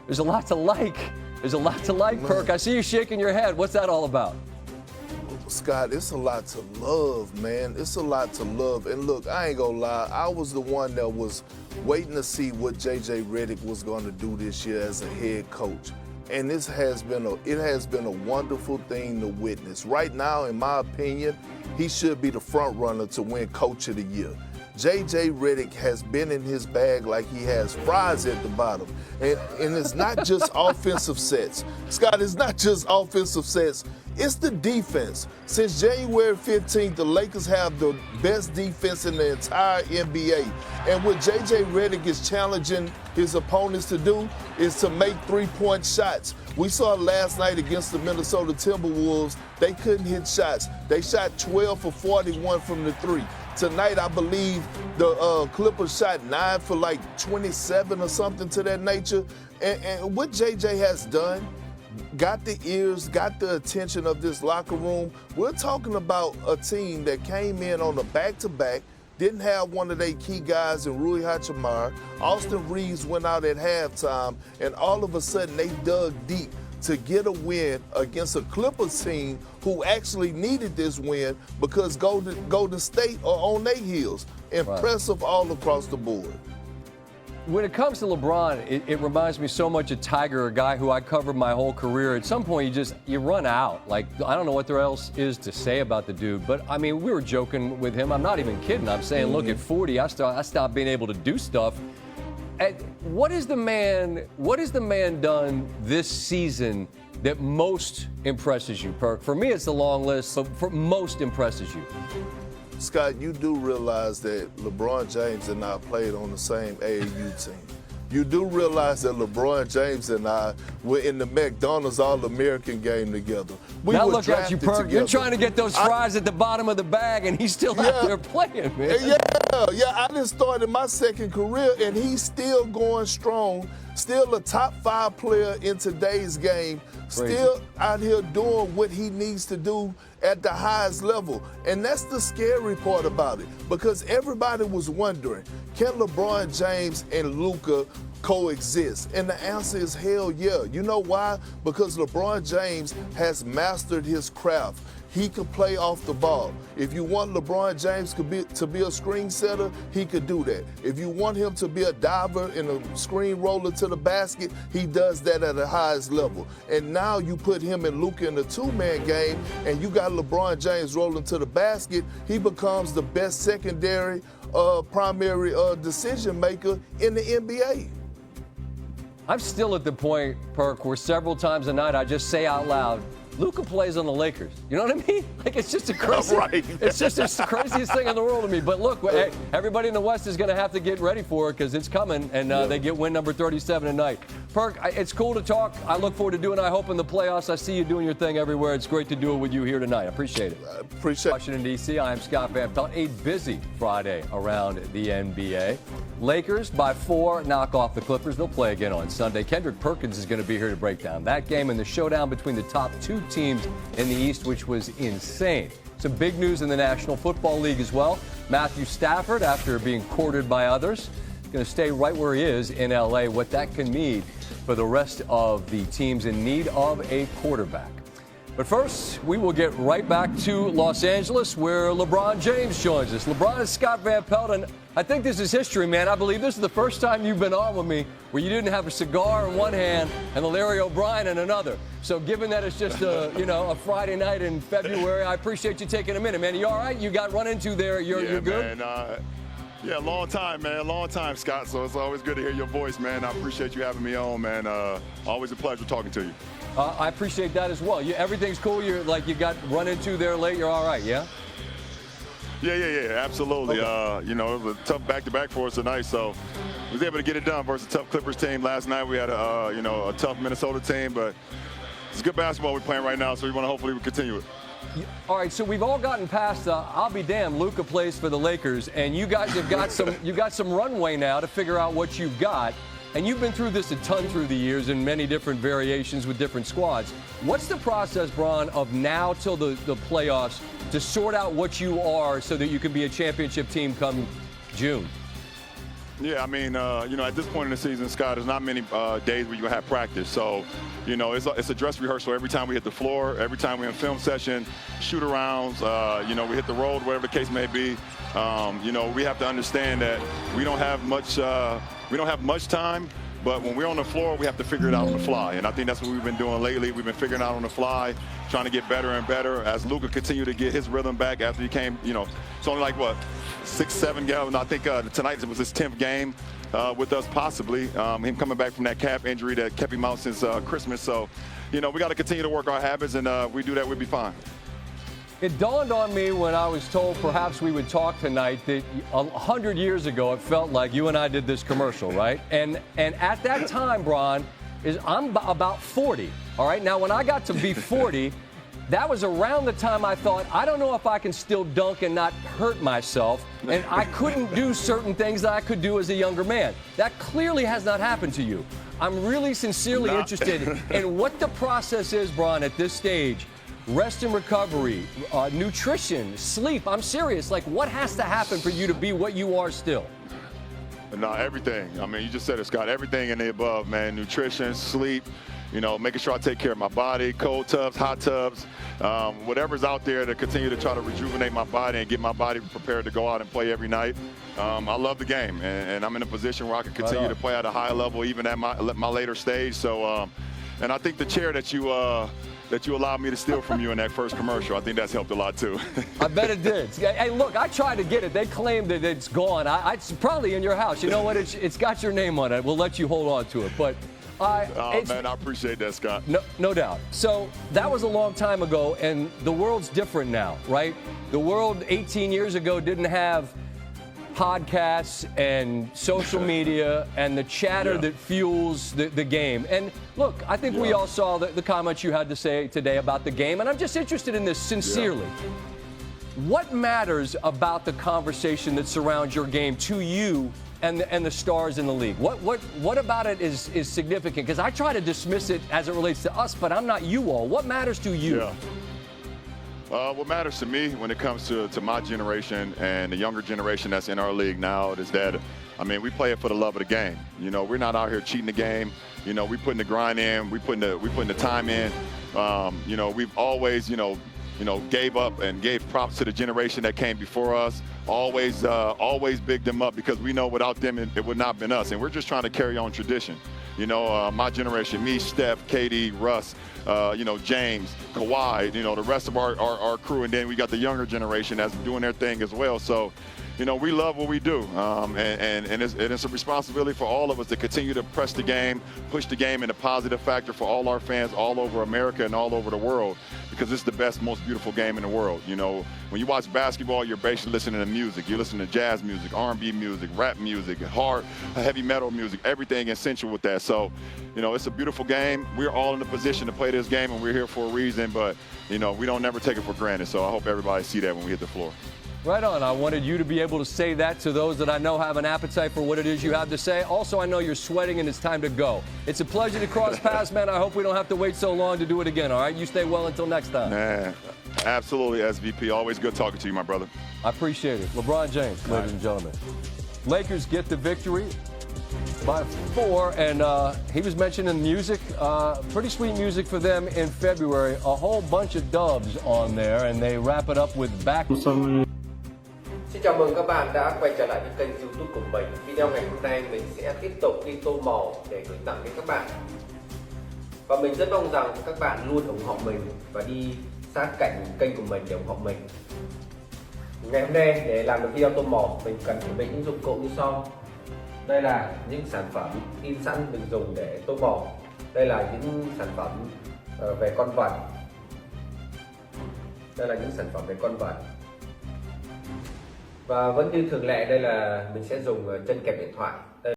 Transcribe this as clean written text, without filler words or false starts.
There's a lot to like. There's a lot to like, Perk. I see you shaking your head. What's that all about? Scott, it's a lot to love, man. It's a lot to love. And look, I ain't gonna lie, I was the one that was waiting to see what J.J. Redick was gonna do this year as a head coach. And it has been a wonderful thing to witness. Right now, in my opinion, he should be the front runner to win Coach of the Year. J.J. Redick has been in his bag like he has fries at the bottom. And it's not just offensive sets. Scott, it's not just offensive sets. It's the defense. Since January 15th, the Lakers have the best defense in the entire NBA. And what J.J. Redick is challenging his opponents to do is to make three-point shots. We saw last night against the Minnesota Timberwolves, they couldn't hit shots. They shot 12 for 41 from the three. Tonight, I believe the Clippers shot 9 for like 27 or something to that nature. And what J.J. has done, got the ears, got the attention of this locker room. We're talking about a team that came in on a back-to-back, didn't have one of their key guys in Rui Hachimura. Austin Reeves went out at halftime, and all of a sudden they dug deep to get a win against a Clippers team who actually needed this win because Golden State are on their heels. Impressive all across the board. When it comes to LeBron, it reminds me so much of Tiger, a guy who I covered my whole career. At some point, you run out. Like, I don't know what there else is to say about the dude. But, I mean, we were joking with him. I'm not even kidding. I'm saying, look, at 40, I stopped being able to do stuff. What is the man done this season that most impresses you, Perk? For me, it's the long list, but for most impresses you. Scott, you do realize that LeBron James and I played on the same AAU team. You do realize that LeBron James and I were in the McDonald's All-American game together. Now look at you, Perk. You're trying to get those fries at the bottom of the bag, and he's still out there playing, man. Yeah, I just started my second career, and he's still going strong, still a top 5 player in today's game, still out here doing what he needs to do at the highest level. And that's the scary part about it, because everybody was wondering, can LeBron James and Luka coexist? And the answer is hell yeah. You know why? Because LeBron James has mastered his craft. He could play off the ball. If you want LeBron James to be a screen setter, he could do that. If you want him to be a diver and a screen roller to the basket, he does that at the highest level. And now you put him and Luka in a two-man game, and you got LeBron James rolling to the basket, he becomes the best secondary, primary decision maker in the NBA. I'm still at the point, Perk, where several times a night I just say out loud, Luka plays on the Lakers. You know what I mean? Like, it's just a crazy, it's just the craziest thing in the world to me. But look, hey, everybody in the West is going to have to get ready for it because it's coming, and they get win number 37 tonight. Perk, it's cool to talk. I look forward to doing it. I hope in the playoffs I see you doing your thing everywhere. It's great to do it with you here tonight. I appreciate it. Washington, D.C., I am Scott Van Pelt. A busy Friday around the NBA. Lakers, by 4, knock off the Clippers. They'll play again on Sunday. Kendrick Perkins is going to be here to break down that game and the showdown between the top 2 teams in the East, which was insane. Some big news in the National Football League as well. Matthew Stafford, after being courted by others, is going to stay right where he is in L.A. What that can mean for the rest of the teams in need of a quarterback. But first, we will get right back to Los Angeles, where LeBron James joins us. LeBron and Scott Van Pelt, and I think this is history, man. I believe this is the first time you've been on with me where you didn't have a cigar in one hand and the Larry O'Brien in another. So given that it's just a Friday night in February, I appreciate you taking a minute, man. You all right? You got run into there. You're good? Man, yeah, long time, man. Long time, Scott. So it's always good to hear your voice, man. I appreciate you having me on, man. Always a pleasure talking to you. I appreciate that as well. Everything's cool. You got run into there late. You're all right, yeah? Yeah, absolutely. Okay. It was a tough back-to-back for us tonight, so we was able to get it done versus a tough Clippers team. Last night we had a tough Minnesota team, but it's good basketball we're playing right now, so we want to hopefully continue it. All right, so we've all gotten past I'll be damned, Luka plays for the Lakers, and you got some runway now to figure out what you've got. And you've been through this a ton through the years in many different variations with different squads. What's the process, Bron, of now till the playoffs to sort out what you are so that you can be a championship team come June? Yeah, I mean, you know, at this point in the season, Scott, there's not many days where you have practice. So, you know, it's a dress rehearsal every time we hit the floor, every time we're in film session, shoot-arounds, you know, we hit the road, whatever the case may be. You know, we have to understand that we don't have much time. But when we're on the floor, we have to figure it out on the fly. And I think that's what we've been doing lately. We've been figuring out on the fly, trying to get better and better. As Luka continued to get his rhythm back after he came, you know, it's only like, what, 6, 7 games. I think tonight was his 10th game with us, possibly. Him coming back from that calf injury that kept him out since Christmas. So, you know, we got to continue to work our habits, and we do that, we'll be fine. It dawned on me when I was told perhaps we would talk tonight that 100 years ago it felt like you and I did this commercial, right? And at that time, Bron, I'm about 40, all right? Now, when I got to be 40, that was around the time I thought, I don't know if I can still dunk and not hurt myself, and I couldn't do certain things that I could do as a younger man. That clearly has not happened to you. I'm really sincerely interested in what the process is, Bron, at this stage. Rest and recovery, nutrition, sleep. I'm serious. Like, what has to happen for you to be what you are still? No, everything. I mean, you just said it, Scott. Everything in the above, man. Nutrition, sleep, you know, making sure I take care of my body, cold tubs, hot tubs, whatever's out there to continue to try to rejuvenate my body and get my body prepared to go out and play every night. I love the game, and I'm in a position where I can continue to play at a high level even at my later stage. So, and I think the chair that you allowed me to steal from you in that first commercial, I think that's helped a lot too. I bet it did. Hey, look, I tried to get it. They claimed that it's gone. It's probably in your house. You know what? It's got your name on it. We'll let you hold on to it. But man, I appreciate that, Scott. No doubt. So that was a long time ago, and the world's different now, right? The world 18 years ago didn't have podcasts and social media and the chatter that fuels the game. And look, I think we all saw the comments you had to say today about the game, and I'm just interested in this sincerely. What matters about the conversation that surrounds your game to you and the stars in the league? What about it is significant? Because I try to dismiss it as it relates to us, but I'm not you all. What matters to you? Yeah. What matters to me when it comes to my generation and the younger generation that's in our league now is that, I mean, we play it for the love of the game. You know, we're not out here cheating the game. You know, we putting the grind in, we putting the time in. You know, we've always, gave up and gave props to the generation that came before us. Always bigged them up because we know without them it would not have been us. And we're just trying to carry on tradition. You know, my generation, me, Steph, KD, Russ, James, Kawhi, the rest of our crew. And then we got the younger generation that's doing their thing as well. So, we love what we do. And it's a responsibility for all of us to continue to press the game, push the game in a positive factor for all our fans all over America and all over the world, because it's the best, most beautiful game in the world. When you watch basketball, you're basically listening to music. You're listening to jazz music, R&B music, rap music, hard, heavy metal music, everything essential with that. So, it's a beautiful game. We're all in a position to play this game, and we're here for a reason, but, we don't never take it for granted. So I hope everybody see that when we hit the floor. Right on. I wanted you to be able to say that to those that I know have an appetite for what it is you have to say. Also, I know you're sweating and it's time to go. It's a pleasure to cross paths, man. I hope we don't have to wait so long to do it again, all right? You stay well until next time. Man, absolutely, SVP. Always good talking to you, my brother. I appreciate it. LeBron James, ladies and gentlemen. Lakers get the victory by 4, and he was mentioning music, pretty sweet music for them in February. A whole bunch of dubs on there, and they wrap it up with back. Xin chào mừng các bạn đã quay trở lại với kênh YouTube của mình. Video ngày hôm nay mình sẽ tiếp tục đi tô màu để gửi tặng đến các bạn. Và mình rất mong rằng các bạn luôn ủng hộ mình và đi sát cạnh kênh của mình để ủng hộ mình. Ngày hôm nay để làm được video tô màu, mình cần chuẩn bị những dụng cụ như sau. Đây là những sản phẩm in sẵn mình dùng để tô màu. Đây là những sản phẩm về con vật. Đây là những sản phẩm về con vật. Và vẫn như thường lệ, đây là mình sẽ dùng chân kẹp điện thoại.